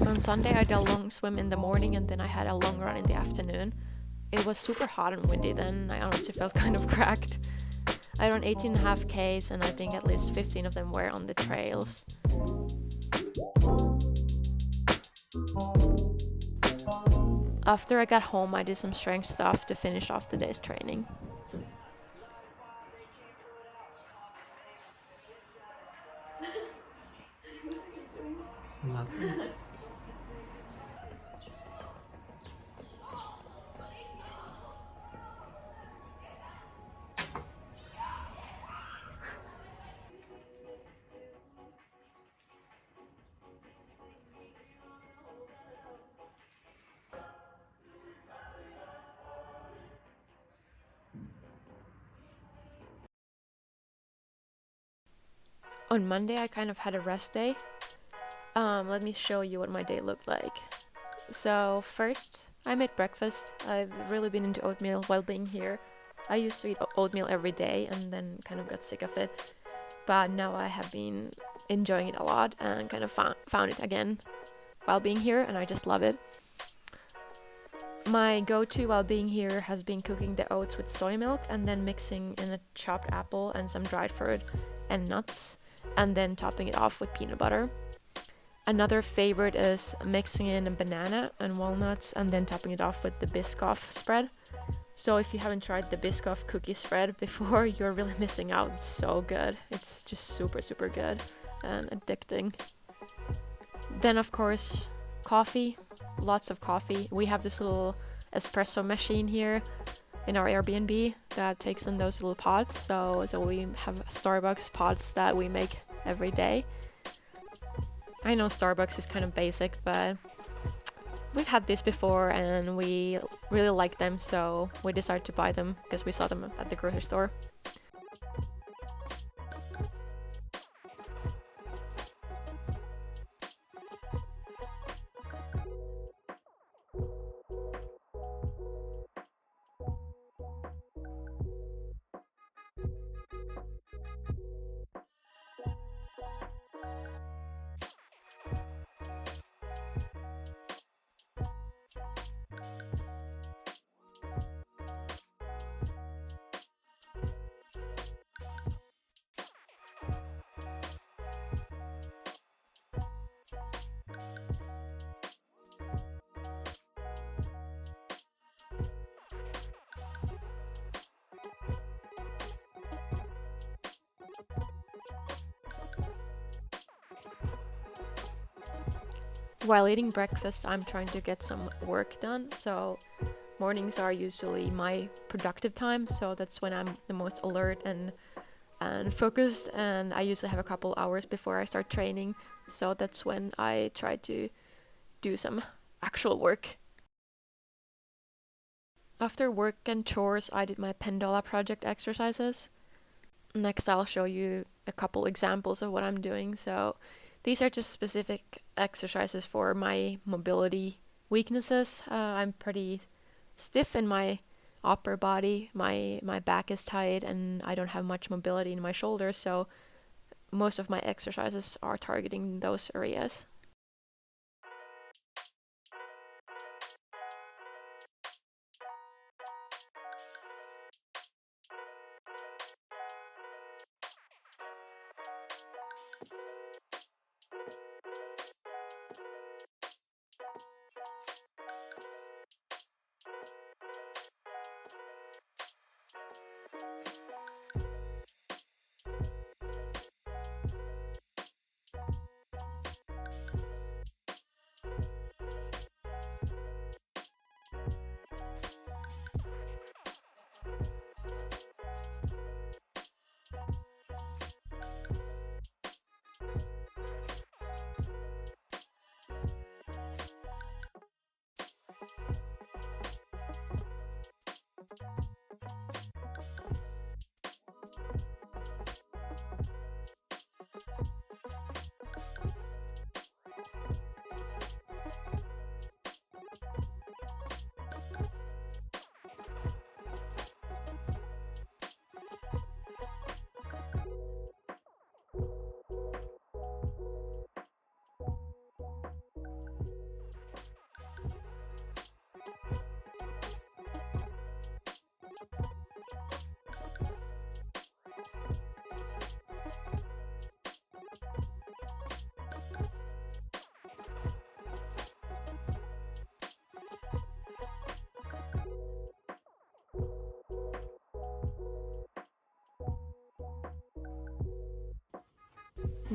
On Sunday I did a long swim in the morning and then I had a long run in the afternoon. It was super hot and windy then, I honestly felt kind of cracked. I ran 18.5 Ks and I think at least 15 of them were on the trails. After I got home I did some strength stuff to finish off the day's training. On Monday I kind of had a rest day. Let me show you what my day looked like. So first I made breakfast. I've really been into oatmeal while being here. I used to eat oatmeal every day and then kind of got sick of it. But now I have been enjoying it a lot and kind of found it again while being here and I just love it. My go-to while being here has been cooking the oats with soy milk and then mixing in a chopped apple and some dried fruit and nuts and then topping it off with peanut butter. Another favorite is mixing in a banana and walnuts and then topping it off with the Biscoff spread. So if you haven't tried the Biscoff cookie spread before, you're really missing out. It's so good. It's just super, super good and addicting. Then of course, coffee. Lots of coffee. We have this little espresso machine here in our Airbnb that takes in those little pods. So we have Starbucks pods that we make every day. I know Starbucks is kind of basic, but we've had this before and we really like them, so we decided to buy them because we saw them at the grocery store. While eating breakfast, I'm trying to get some work done, so mornings are usually my productive time, so that's when I'm the most alert and focused, and I usually have a couple hours before I start training, so that's when I try to do some actual work. After work and chores, I did my Pendola project exercises. Next, I'll show you a couple examples of what I'm doing. So these are just specific exercises for my mobility weaknesses. I'm pretty stiff in my upper body. My back is tight and I don't have much mobility in my shoulders, so most of my exercises are targeting those areas.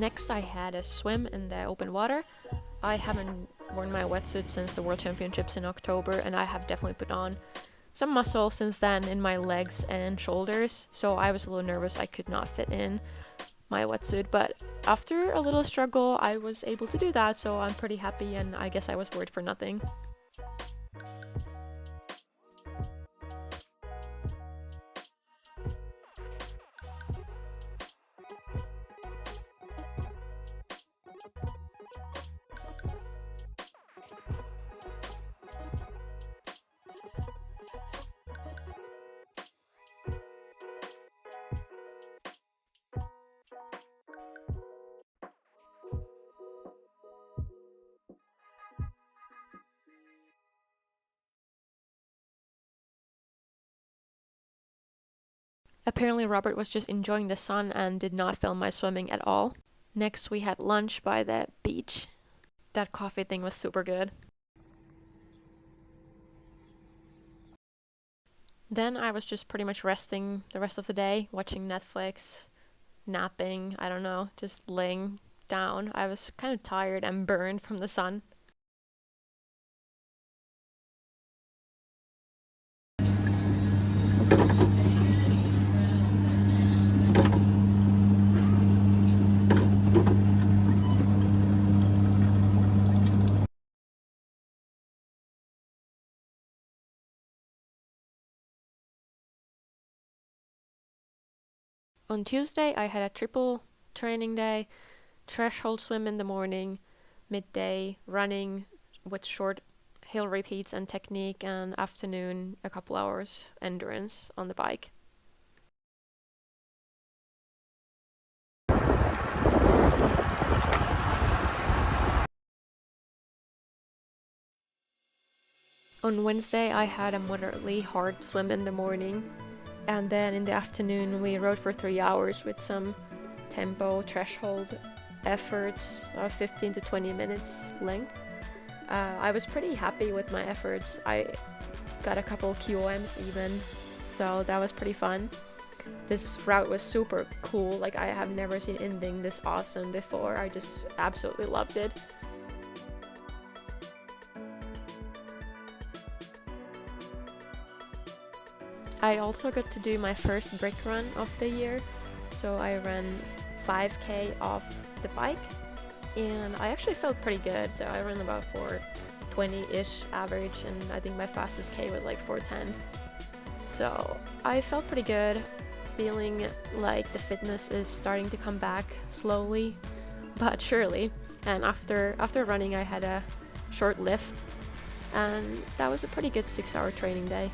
Next I had a swim in the open water. I haven't worn my wetsuit since the World Championships in October, and I have definitely put on some muscle since then in my legs and shoulders, so I was a little nervous I could not fit in my wetsuit, but after a little struggle I was able to do that, so I'm pretty happy, and I guess I was worried for nothing. Apparently Robert was just enjoying the sun and did not film my swimming at all. Next we had lunch by the beach. That coffee thing was super good. Then I was just pretty much resting the rest of the day, watching Netflix, napping, I don't know, just laying down. I was kind of tired and burned from the sun. On Tuesday, I had a triple training day, threshold swim in the morning, midday running with short hill repeats and technique, and afternoon a couple hours endurance on the bike. On Wednesday, I had a moderately hard swim in the morning, and then in the afternoon we rode for 3 hours with some tempo threshold efforts of 15 to 20 minutes length. I was pretty happy with my efforts. I got a couple QOMs even, so that was pretty fun. This route was super cool, like I have never seen anything this awesome before. I just absolutely loved it. I also got to do my first brick run of the year, so I ran 5k off the bike, and I actually felt pretty good. So I ran about 4:20-ish average, and I think my fastest k was like 4:10. So I felt pretty good, feeling like the fitness is starting to come back slowly but surely. And after running I had a short lift, and that was a pretty good 6-hour training day.